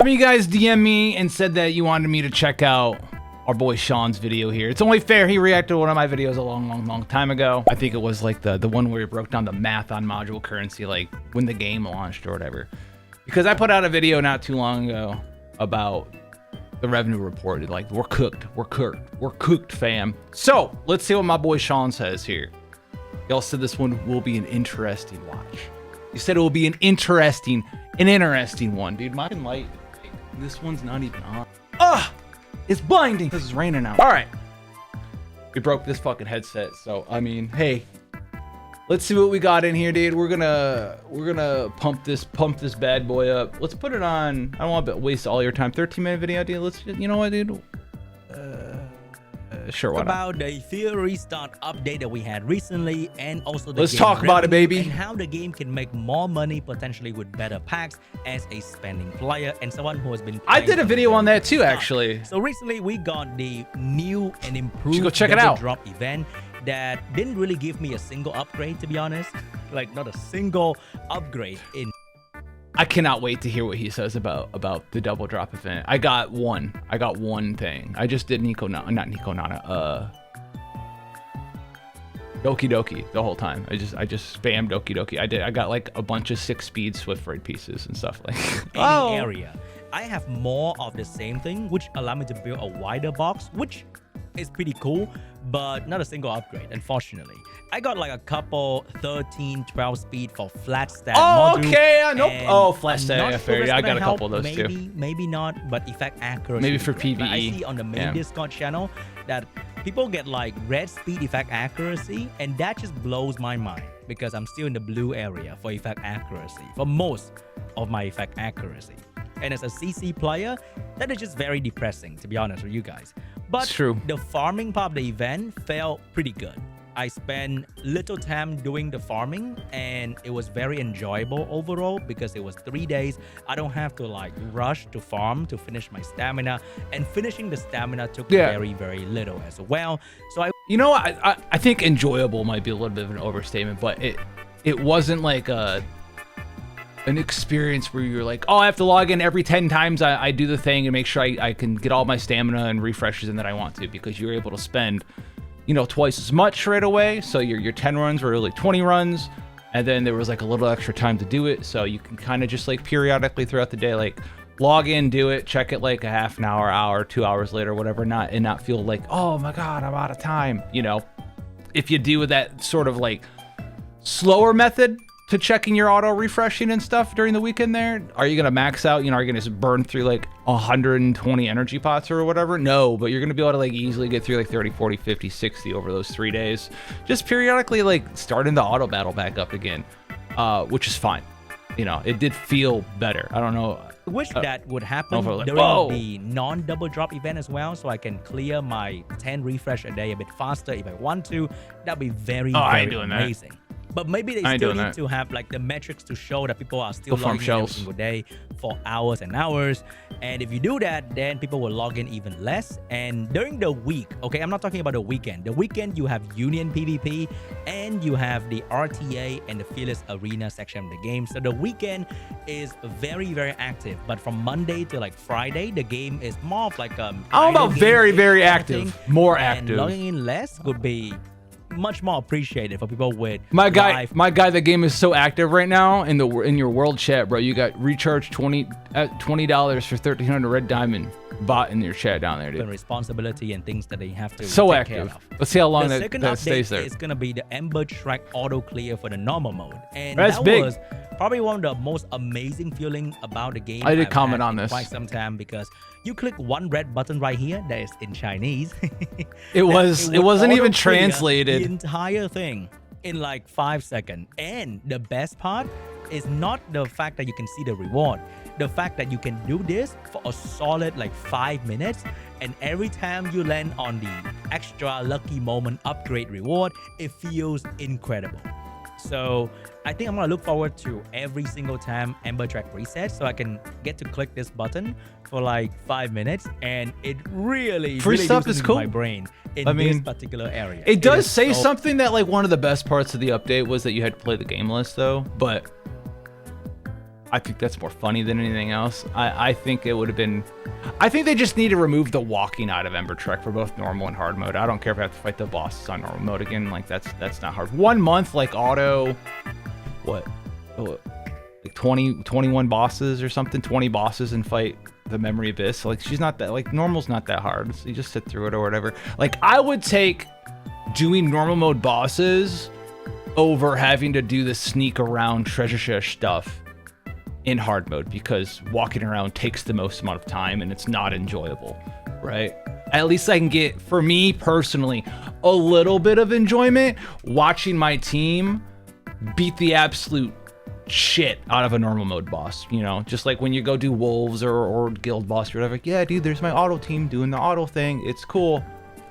Some of you guys DM me and said that you wanted me to check out our boy Sean's video here. It's only fair. He reacted to one of my videos a long time ago. I think it was like the one where he broke down the math on module currency, like when the game launched or whatever. Because I put out a video not too long ago about the revenue report. Like, we're cooked, fam. So let's see what my boy Sean says here. Y'all said this one will be an interesting watch. You said it will be an interesting one, dude. My light, this one's not even on. Ah, it's blinding. This is raining out. All right, we broke this fucking headset, so I mean, hey, let's see what we got in here, dude. We're gonna pump this bad boy up. Let's put it on. I don't want to waste all your time. 13-minute video, dude. Let's, you know what, dude? Sure, why not? About the Etheria start update that we had recently, and also the Let's talk about it, baby. And how the game can make more money potentially with better packs as a spending player and someone who has been. I did a video on that too, actually. So recently we got the new and improved you go check it out. drop event that didn't really give me a single upgrade, to be honest. Like, not a single upgrade in. I cannot wait to hear what he says about the double drop event. I got one thing. I just did Doki Doki the whole time. I just spammed Doki Doki. I got like a bunch of 6-speed Swift Raid pieces and stuff like. Any area. I have more of the same thing, which allow me to build a wider box, which is pretty cool, but not a single upgrade, unfortunately. I got like a couple 13, 12 speed for flat stat module. Okay, nope. Oh, flat stat. Sure I got a couple of those too. Maybe not, but effect accuracy. Maybe for PvE. But I see on the main Discord channel that people get like red speed effect accuracy, and that just blows my mind because I'm still in the blue area for effect accuracy for most of my effect accuracy. And as a CC player, that is just very depressing, to be honest with you guys. But it's true. The farming part of the event felt pretty good. I spent little time doing the farming, and it was very enjoyable overall because it was 3 days. I don't have to like rush to farm to finish my stamina, and finishing the stamina took very little as well. So I think enjoyable might be a little bit of an overstatement, but it wasn't like an experience where you're like, oh, I have to log in every 10 times I do the thing and make sure I can get all my stamina and refreshes in that I want to, because you're able to spend, you know, twice as much right away. So your 10 runs were really 20 runs, and then there was like a little extra time to do it, so you can kind of just like periodically throughout the day like log in, do it, check it like a half an hour, 2 hours later, whatever, not feel like, oh my god, I'm out of time. You know, if you do that sort of like slower method to checking your auto refreshing and stuff during the weekend there, are you gonna max out? You know, are you gonna just burn through like 120 energy pots or whatever? No, but you're gonna be able to like easily get through like 30, 40, 50, 60 over those 3 days. Just periodically like starting the auto battle back up again, which is fine. You know, it did feel better. I don't know. I wish that would happen during the non-double drop event as well, so I can clear my 10 refresh a day a bit faster if I want to. That'd be very amazing. But maybe they still need to have like the metrics to show that people are still logging in every single day for hours and hours. And if you do that, then people will log in even less. And during the week, okay, I'm not talking about the weekend. The weekend, you have Union PvP, and you have the RTA and the Fearless Arena section of the game. So the weekend is very active. But from Monday to like Friday, the game is more of like very active, more active. And logging in less could be much more appreciated for people with my guy. The game is so active right now in your world chat, bro. You got recharge $20 for 1300 red diamond bot in your chat down there, dude. And responsibility and things that they have to so take active. Care of. Let's see how long the that stays there. It's gonna be the Ember Trek auto clear for the normal mode, and that's that big. was probably one of the most amazing feeling about the game. I did comment on this quite some time, because you click one red button right here that is in Chinese. it wasn't even translated. The entire thing in like 5 seconds. And the best part is not the fact that you can see the reward. The fact that you can do this for a solid like 5 minutes, and every time you land on the extra lucky moment upgrade reward, it feels incredible. So I think I'm gonna look forward to every single time Ember Trek resets, so I can get to click this button for like 5 minutes, and it really free stuff is cool. My brain in this particular area. It does say something that like one of the best parts of the update was that you had to play the game list though, but I think that's more funny than anything else. I think it would have been... I think they just need to remove the walking out of Ember Trek for both normal and hard mode. I don't care if I have to fight the bosses on normal mode again. Like, that's not hard. 1 month, like, auto... What? Like 21 bosses or something? 20 bosses and fight the Memory Abyss. Like, she's not that... Like, normal's not that hard. So you just sit through it or whatever. Like, I would take doing normal mode bosses over having to do the sneak around treasure chest stuff in hard mode, because walking around takes the most amount of time and it's not enjoyable, right? At least I can get, for me personally, a little bit of enjoyment watching my team beat the absolute shit out of a normal mode boss, you know? Just like when you go do wolves or guild boss or whatever, yeah, dude, there's my auto team doing the auto thing. It's cool.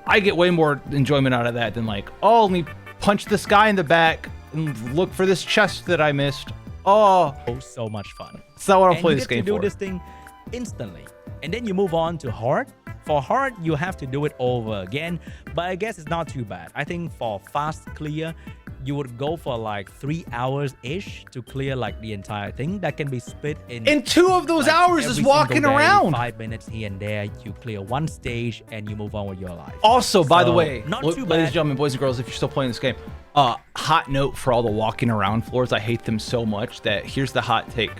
I get way more enjoyment out of that than like, oh, let me punch this guy in the back and look for this chest that I missed. Oh, so much fun. That's not what I'll play this game for. You get to do this thing instantly, and then you move on to hard. For hard, you have to do it over again, but I guess it's not too bad. I think for fast clear, you would go for like 3 hours-ish to clear like the entire thing. That can be split in... And 2 of those hours is walking around. 5 minutes here and there, you clear 1 stage and you move on with your life. Also, by the way, not too bad. Ladies and gentlemen, boys and girls, if you're still playing this game, hot note for all the walking around floors. I hate them so much that here's the hot take.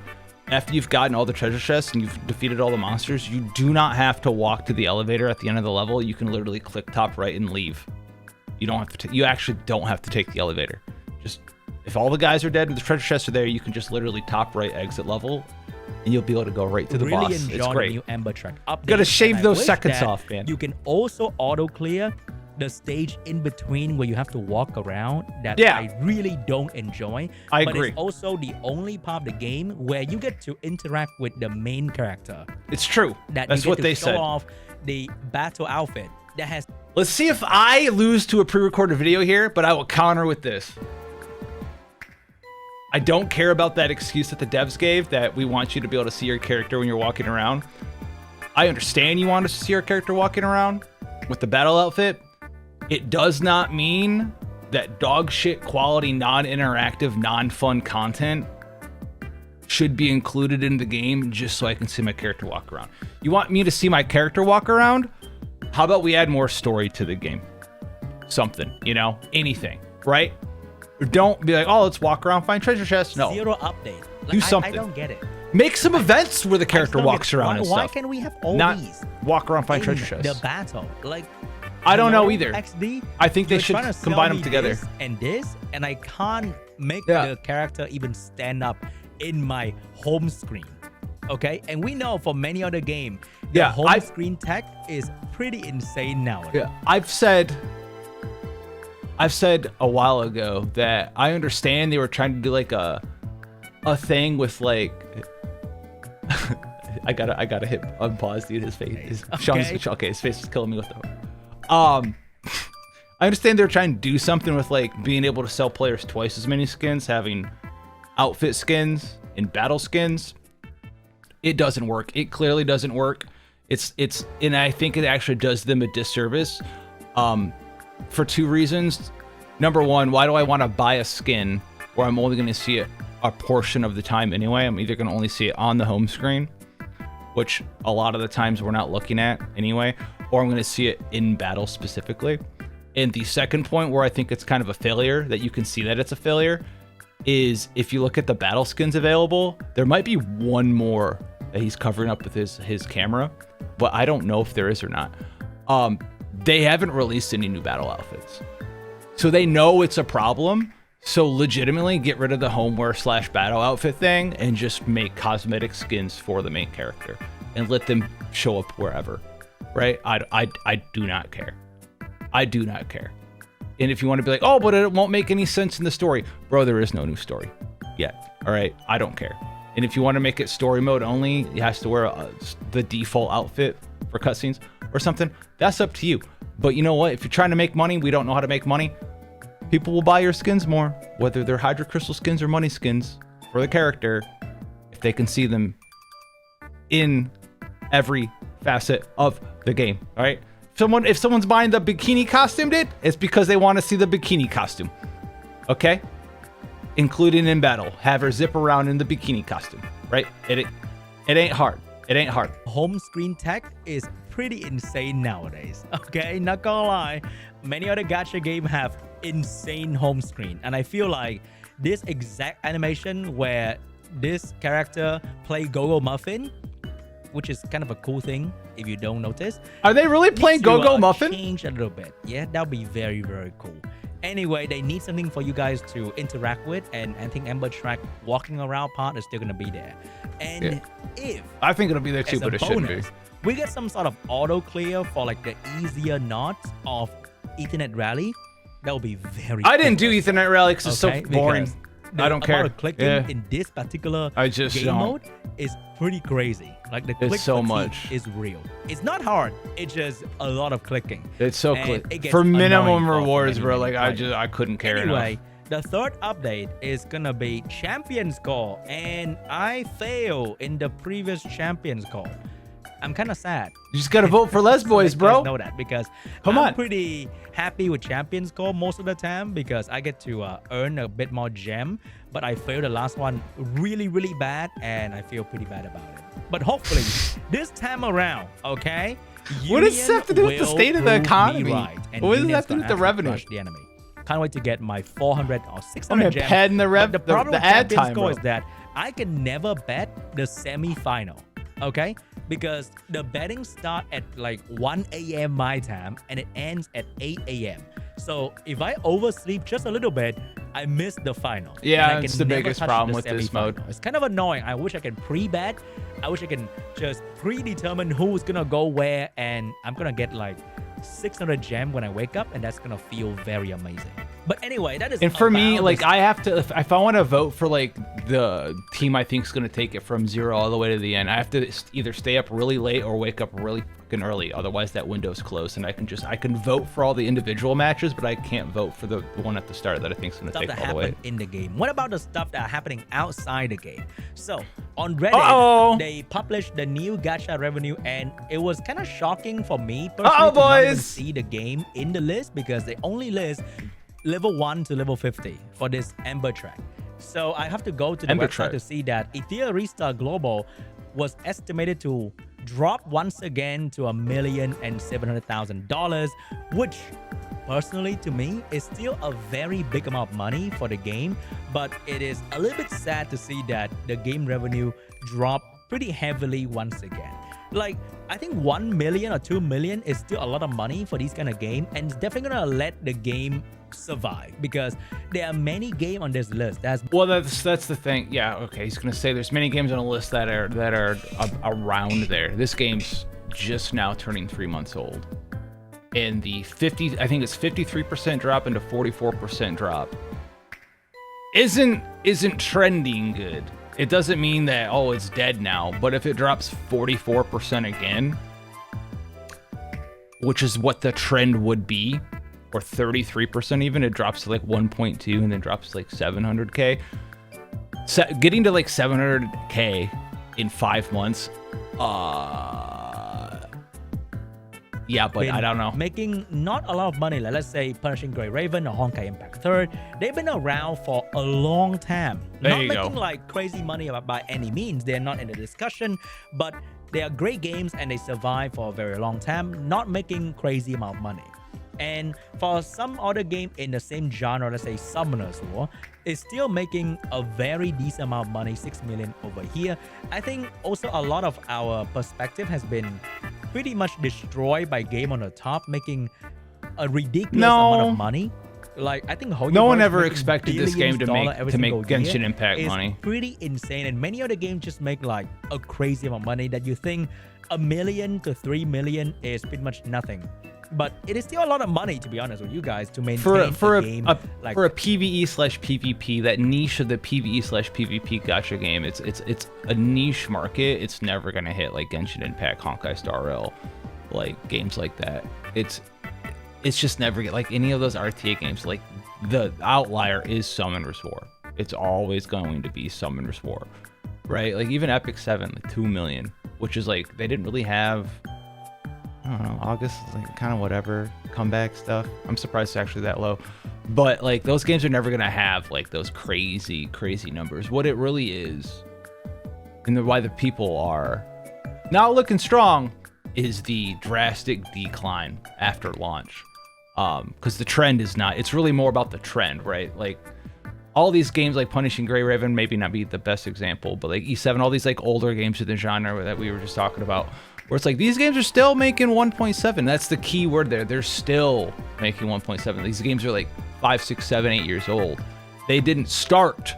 After you've gotten all the treasure chests and you've defeated all the monsters, you do not have to walk to the elevator at the end of the level. You can literally click top right and leave. You don't have to. You actually don't have to take the elevator. Just if all the guys are dead and the treasure chests are there, you can just literally top right exit level, and you'll be able to go right to the boss. It's great. The new Ember Trek update. Gotta shave those seconds off, man. You can also auto clear the stage in between where you have to walk around that I really don't enjoy. I agree. But it's also the only part of the game where you get to interact with the main character. It's true. That's what they said. Show off the battle outfit that has... Let's see if I lose to a pre-recorded video here, but I will counter with this. I don't care about that excuse that the devs gave that we want you to be able to see your character when you're walking around. I understand you want us to see your character walking around with the battle outfit. It does not mean that dog shit quality, non-interactive, non-fun content should be included in the game just so I can see my character walk around. You want me to see my character walk around? How about we add more story to the game? Something, you know, anything, right? Don't be like, oh, let's walk around, find treasure chests. No. Zero update. Like, do something. I don't get it. Make some events where the character walks around and stuff. Why can't we have all these? Walk around, find treasure chests. The battle, like... I don't know either. XD, I think they should combine them together. And I can't make the character even stand up in my home screen. Okay, and we know for many other games, the home screen tech is pretty insane nowadays. Yeah, I've said a while ago that I understand they were trying to do like a thing with like. I gotta hit unpause, dude. His face, his face is killing me with the. I understand they're trying to do something with like being able to sell players twice as many skins, having outfit skins and battle skins. It doesn't work. It clearly doesn't work. And I think it actually does them a disservice, for 2 reasons. Number one, why do I want to buy a skin where I'm only going to see it a portion of the time anyway? I'm either going to only see it on the home screen, which a lot of the times we're not looking at anyway, or I'm going to see it in battle specifically. And the second point where I think it's kind of a failure, that you can see that it's a failure, is if you look at the battle skins available, there might be one more that he's covering up with his camera, but I don't know if there is or not. They haven't released any new battle outfits, so they know it's a problem. So legitimately get rid of the homeware / battle outfit thing and just make cosmetic skins for the main character and let them show up wherever, right? I do not care. I do not care. And if you want to be like, oh, but it won't make any sense in the story, bro, there is no new story yet. All right, I don't care. And if you want to make it story mode only, he has to wear the default outfit for cutscenes or something. That's up to you. But you know what? If you're trying to make money, we don't know how to make money. People will buy your skins more, whether they're Hydra Crystal skins or money skins for the character, if they can see them in every facet of the game. All right. If someone's buying the bikini costume, dude, it's because they want to see the bikini costume. Okay. Including in battle, have her zip around in the bikini costume. right? It ain't hard. It ain't hard. Home screen tech is pretty insane nowadays. Okay, not gonna lie. Many other gacha games have insane home screen, and I feel like this exact animation where this character play Go-Go Muffin, which is kind of a cool thing if you don't notice. Are they really playing Go-Go Muffin? Change a little bit. Yeah, that'll be very, very cool. Anyway, they need something for you guys to interact with, and I think Ember Trek walking around part is still gonna be there. And if I think it'll be there too, but it shouldn't be. We get some sort of auto clear for like the easier knots of Ethernet Rally. That will be very. I didn't do Ethernet Rally because it's so boring. I don't care. The clicking in this particular game mode is pretty crazy. Like the click so much is real. It's not hard. It's just a lot of clicking. It's so click for minimum rewards, bro. Like I couldn't care anyway, enough. The third update is gonna be Champions Call, and I failed in the previous Champions Call. I'm kind of sad. You just gotta vote for Les Boys, bro. Know that because I'm pretty happy with Champions Call most of the time because I get to earn a bit more gem. But I failed the last one really, really bad, and I feel pretty bad about it. But hopefully, this time around, okay? What does this have to do with the state of the economy? Right, what does that have to do with the revenue? The enemy. Can't wait to get my 400 or 600 gems. Pen the rev. The problem with ad Champions time Call is that I can never bet the semi-final. Okay, because the betting start at like 1 a.m. my time and it ends at 8 a.m. So if I oversleep just a little bit, I miss the final. Yeah, it's the biggest problem with this mode. It's kind of annoying. I wish I can pre-bet. I wish I can just predetermine who's gonna go where, and I'm gonna get like 600 gem when I wake up, and that's gonna feel very amazing. But anyway, that is. And for me, like I have to, if I want to vote for like the team I think is gonna take it from 0 all the way to the end, I have to either stay up really late or wake up really fucking early. Otherwise, that window's closed, and I can vote for all the individual matches, but I can't vote for the one at the start that I think is gonna take all the way. In the game. What about the stuff that are happening outside the game? So on Reddit, they published the new gacha revenue, and it was kind of shocking for me personally to not even see the game in the list because they only list level 1 to level 50 for this Ember Trek. So I have to go to the website to see that Etheria Global was estimated to drop once again to $1,700,000, which personally to me is still a very big amount of money for the game, but it is a little bit sad to see that the game revenue dropped pretty heavily once again. Like, I think 1 million or 2 million is still a lot of money for these kind of game, and it's definitely gonna let the game survive because there are many games on this list. That's the thing. Yeah, okay. He's gonna say there's many games on a list that are around there. This game's just now turning 3 months old, and the 53% drop into 44% drop isn't trending good. It doesn't mean that it's dead now, but if it drops 44% again, which is what the trend would be, or 33% even, it drops to like 1.2 and then drops to like 700k. Getting to like 700k in 5 months, yeah, but I don't know. Making not a lot of money, like let's say Punishing Grey Raven or Honkai Impact 3rd, they've been around for a long time. Not making like crazy money by any means. They're not in the discussion, but they are great games and they survive for a very long time, not making crazy amount of money. And for some other game in the same genre, let's say Summoner's War, is still making a very decent amount of money, 6 million over here. I think also a lot of our perspective has been pretty much destroyed by Game on the Top, making a ridiculous amount of money. Like, I think no one ever expected this game to make Genshin Impact money. Pretty insane, and many other games just make like a crazy amount of money that you think 1 million to 3 million is pretty much nothing. But it is still a lot of money, to be honest with you guys, to maintain a game like for a PvE/PvP, that niche of the PvE/PvP gacha game. It's a niche market. It's never gonna hit like Genshin Impact, Honkai Star Rail, like games like that. It's just never get like any of those RTA games. Like the outlier is Summoner's War. It's always going to be Summoner's War, right? Like even Epic 7, like 2 million, which is like they didn't really have. I don't know, August is like kind of whatever comeback stuff. I'm surprised it's actually that low, but like those games are never gonna have like those crazy numbers. What it really is and why the people are not looking strong is the drastic decline after launch. Because the trend is not, it's really more about the trend, right? Like all these games like Punishing Grey Raven, maybe not be the best example, but like E7, all these like older games in the genre that we were just talking about, where it's like these games are still making 1.7. That's the key word there. They're still making 1.7. These games are like 5, 6, 7, 8 years old. They didn't start,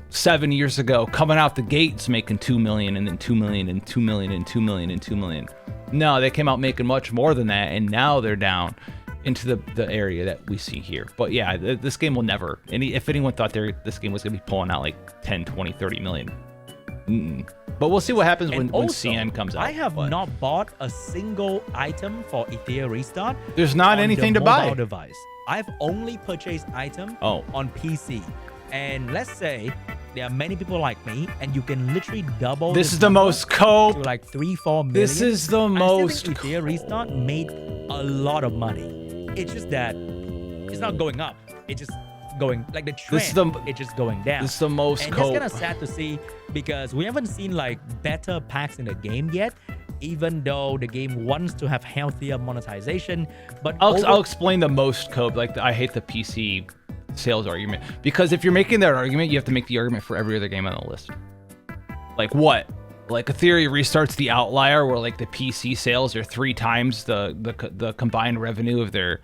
7 years ago, coming out the gates making 2 million and then 2 million and 2 million and 2 million and 2 million. No, they came out making much more than that, and now they're down into the area that we see here. But yeah, this game will never, if anyone thought this game was going to be pulling out like 10, 20, 30 million. But we'll see what happens when CN comes out. I have not bought a single item for Etheria Restart. There's not anything to buy. Device. I've only purchased item on PC. And let's say there are many people like me, and you can literally double. This is the most cope. To like 3-4 million. This is the most. Etheria Restart made a lot of money. It's just that it's not going up. It's just going like the trend. It's just going down. This is the most. And that's kind of sad to see because we haven't seen like better packs in the game yet. Even though the game wants to have healthier monetization, but I'll explain the most cope. Like I hate the PC sales argument, because if you're making that argument, you have to make the argument for every other game on the list. Like what? Like Etheria Restart's the outlier where like the PC sales are 3 times the combined revenue of their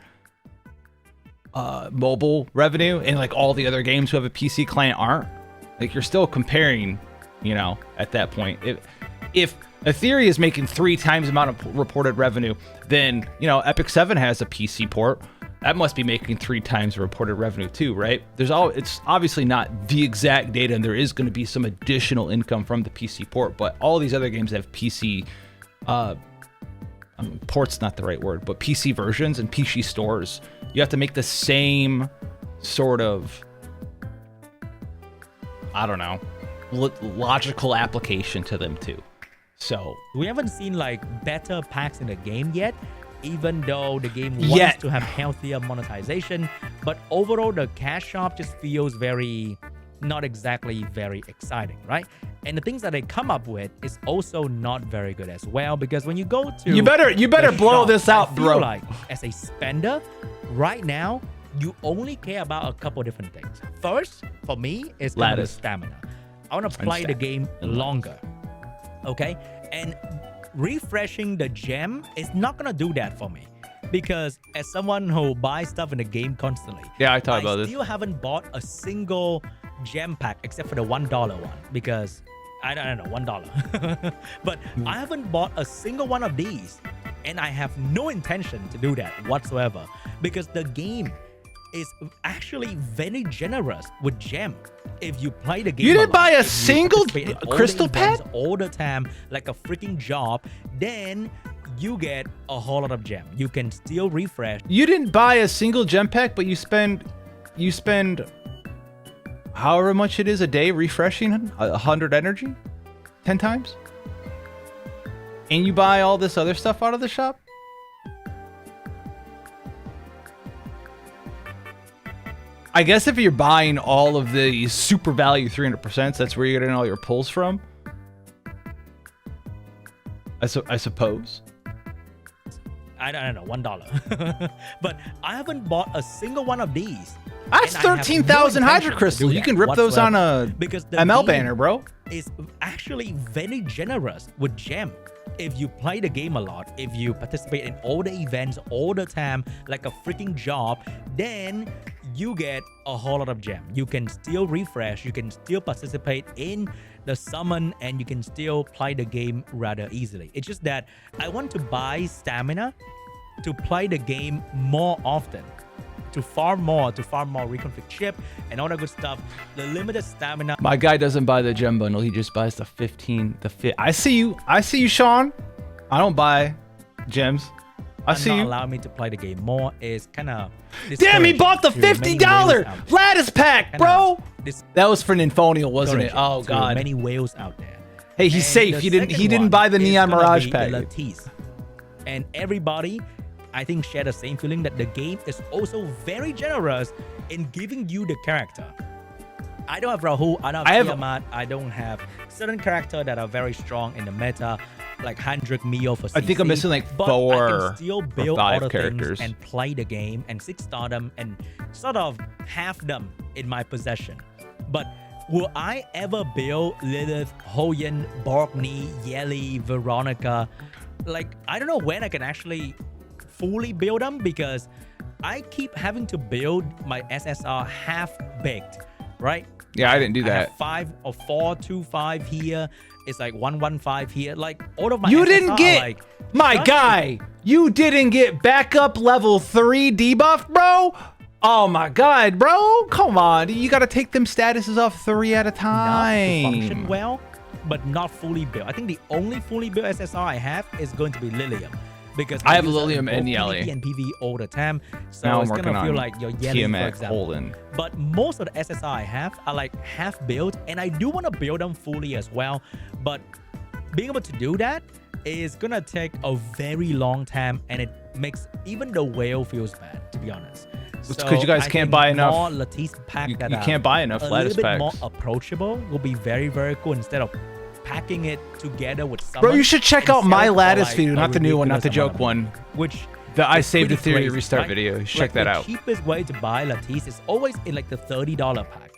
mobile revenue, and like all the other games who have a PC client aren't. Like you're still comparing, at that point. If Etheria is making 3 times the amount of reported revenue, then Epic 7 has a PC port. That must be making 3 times the reported revenue too, right? It's obviously not the exact data, and there is going to be some additional income from the PC port, but all these other games have PC port's not the right word, but PC versions and PC stores. You have to make the same sort of, I don't know, logical application to them too. So we haven't seen like better packs in the game yet, even though the game wants to have healthier monetization. But overall, the cash shop just feels not exactly very exciting, right? And the things that they come up with is also not very good as well, because when you go to you better blow this out, bro. Like as a spender, right now you only care about a couple different things. First, for me, is kind of the stamina. I want to play the game longer. Okay, and refreshing the gem is not gonna do that for me, because as someone who buys stuff in the game constantly, I talk about this. I still haven't bought a single gem pack except for the $1 one, because I don't know, $1. But I haven't bought a single one of these, and I have no intention to do that whatsoever, because the game is actually very generous with gem. If you play the game, you didn't buy a single crystal pack all the time like a freaking job, then you get a whole lot of gem. You can still refresh. You didn't buy a single gem pack, but you spend however much it is a day refreshing 100 energy 10 times, and you buy all this other stuff out of the shop. I guess if you're buying all of the super value 300%, that's where you're getting all your pulls from. I suppose. I don't know, $1. But I haven't bought a single one of these. That's 13,000 Hydro Crystals. You can rip those on a ML banner, bro. It's actually very generous with gem. If you play the game a lot, if you participate in all the events all the time like a freaking job, then you get a whole lot of gem. You can still refresh, you can still participate in the summon, and you can still play the game rather easily. It's just that I want to buy stamina to play the game more often, to farm more reconfig chip and all that good stuff. The limited stamina. My guy doesn't buy the gem bundle. He just buys the 15. I see you, Sean. I don't buy gems. I see you. Not allow me to play the game more is kind of. Damn, he bought the $50 Lattice pack, bro. That was for Nymphonial, wasn't it? Oh god. Many whales out there. Hey, he's safe. He didn't buy the Neon Mirage pack. And everybody, I think, share the same feeling that the game is also very generous in giving you the character. I don't have Rahul, I don't have Tiamat, I don't have certain characters that are very strong in the meta, like Hendrik, Mio for CC. I think I'm missing like but 4 I can still build or 5 other characters things and play the game and 6-star them and sort of have them in my possession. But will I ever build Lilith, Hoyen, Borgny, Yeli, Veronica? Like, I don't know when I can actually fully build them because I keep having to build my SSR half-baked, right? Yeah, I didn't do that. I have 5 or 4, 2, 5 here. It's like 1, 1, 5 here. Like, all of my You SSR didn't get, like, my guy, you didn't get backup level 3 debuff, bro? Oh my God, bro. Come on. You got to take them statuses off 3 at a time. Not to function well, but not fully built. I think the only fully built SSR I have is going to be Lilium. Because I have Lilium and Yeli. PvP and PvE all the time. So now it's going to feel like your Yeli, Tiamat, for example. Holden. But most of the SSR I have are like half built, and I do want to build them fully as well. But being able to do that is going to take a very long time, and it makes even the whale feels bad, to be honest. It's because you guys can't buy enough. More Lattice pack you that can't buy enough lattice packs. A little bit more approachable will be very, very cool instead of packing it together with someone. Bro, you should check out my lattice video, not the new one, not the joke one. Which I saved Etheria Etheria restart right? video. You should check that out. The cheapest way to buy Lattice is always in like the $30 pack.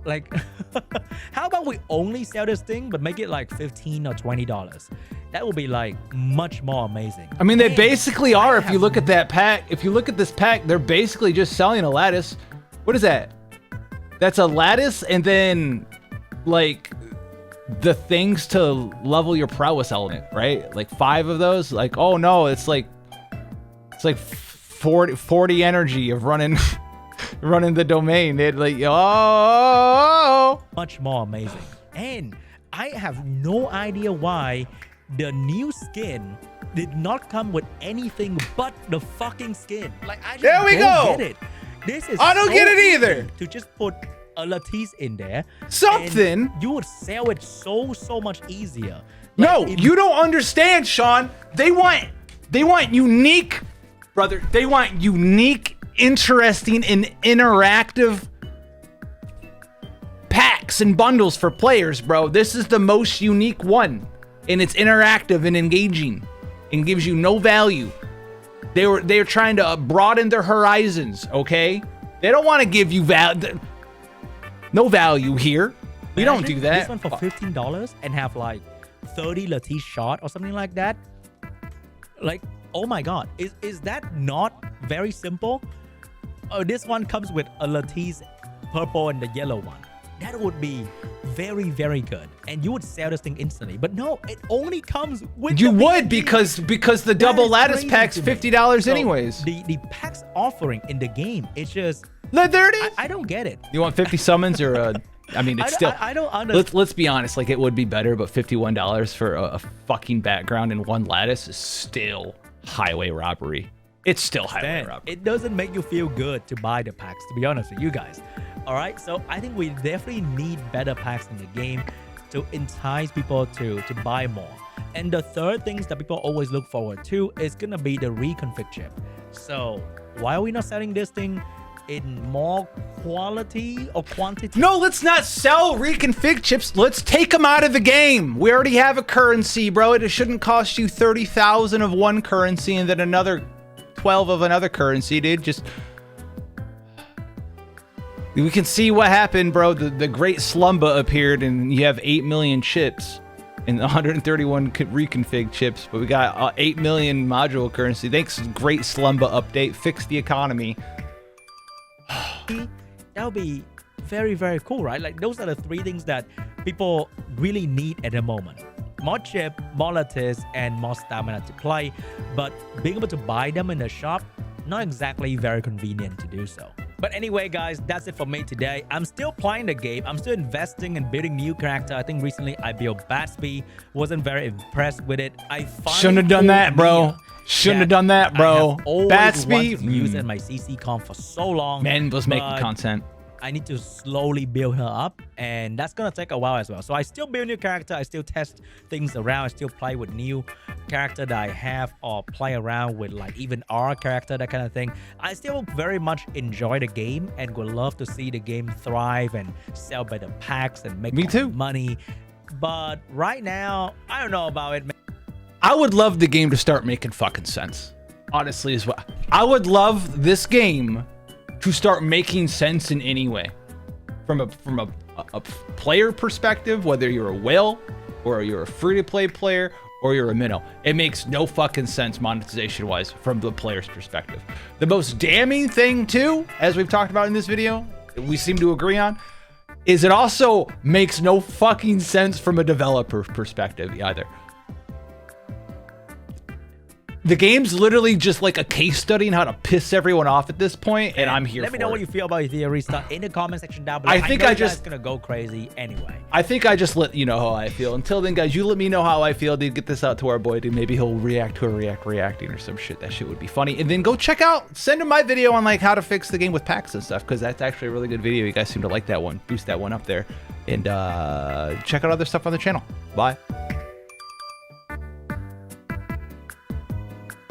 Like, how about we only sell this thing, but make it like $15 or $20? That would be like much more amazing. I mean, they basically are. If you look at that pack, if you look at this pack, they're basically just selling a lattice. What is that? That's a lattice, and then like the things to level your prowess element, right? Like 5 of those. Like, oh no, it's like 40 energy of running running the domain. It like much more amazing. And I have no idea why the new skin did not come with anything but the fucking skin. Like, I just don't get it. This is I don't get it either. To just put a Lattice in there. Something. You would sell it so much easier. Like, no, you don't understand, Sean. They want unique, brother. They want unique, interesting, and interactive packs and bundles for players, bro. This is the most unique one, and it's interactive and engaging and gives you no value. They're trying to broaden their horizons, okay? They don't want to give you no value here. We don't do that. This one for $15 and have like 30 Lattice shot or something like that. Like, oh my God, is that not very simple? This one comes with a Lattice purple and the yellow one. That would be very, very good, and you would sell this thing instantly. But no, it only comes with. You would because the double lattice pack's $50 anyways. The packs offering in the game, it's just. There it is. I don't get it. You want 50 summons or? I mean, it's still. I don't understand. Let's be honest. Like, it would be better, but $51 for a fucking background and 1 lattice is still highway robbery. It's still highway robbery. It doesn't make you feel good to buy the packs, to be honest with you guys. All right, so I think we definitely need better packs in the game to entice people to buy more. And the third things that people always look forward to is gonna be the reconfig chip. So why are we not selling this thing in more quality or quantity? No, let's not sell reconfig chips. Let's take them out of the game. We already have a currency, bro. It shouldn't cost you 30,000 of one currency and then another 12 of another currency, dude. Just we can see what happened, bro. The great slumba appeared and you have 8 million chips and 131 reconfig chips, but we got 8 million module currency. Thanks, great slumba update. Fix the economy. That would be very, very cool, right? Like, those are the 3 things that people really need at the moment. More chip, more lattice, and more stamina to play. But being able to buy them in the shop, not exactly very convenient to do so. But anyway, guys, that's it for me today. I'm still playing the game. I'm still investing and building new character. I think recently I built Batsby. Wasn't very impressed with it. I shouldn't have done that, bro. Shouldn't have done that, bro. Batsby Batsby used in my CC comp for so long. Man was making content. I need to slowly build her up, and that's gonna take a while as well. So I still build new character, I still test things around, I still play with new character that I have, or play around with like even our character, that kind of thing. I still very much enjoy the game and would love to see the game thrive and sell better packs and make more money. But right now, I don't know about it, man. I would love the game to start making fucking sense. Honestly, as well. I would love this game to start making sense in any way. From a player perspective, whether you're a whale or you're a free-to-play player or you're a minnow. It makes no fucking sense monetization-wise from the player's perspective. The most damning thing too, as we've talked about in this video, we seem to agree on, is it also makes no fucking sense from a developer perspective either. The game's literally just like a case study in how to piss everyone off at this point, and I'm here for it. Let me know what you feel about Etheria stuff in the comment section down below. I think I just gonna go crazy anyway. I think I just let you know how I feel. Until then, guys, you let me know how I feel. Dude, get this out to our boy, dude. Maybe he'll react to a reacting or some shit. That shit would be funny. And then go check out, send him my video on like how to fix the game with packs and stuff, because that's actually a really good video. You guys seem to like that one. Boost that one up there, and check out other stuff on the channel. Bye.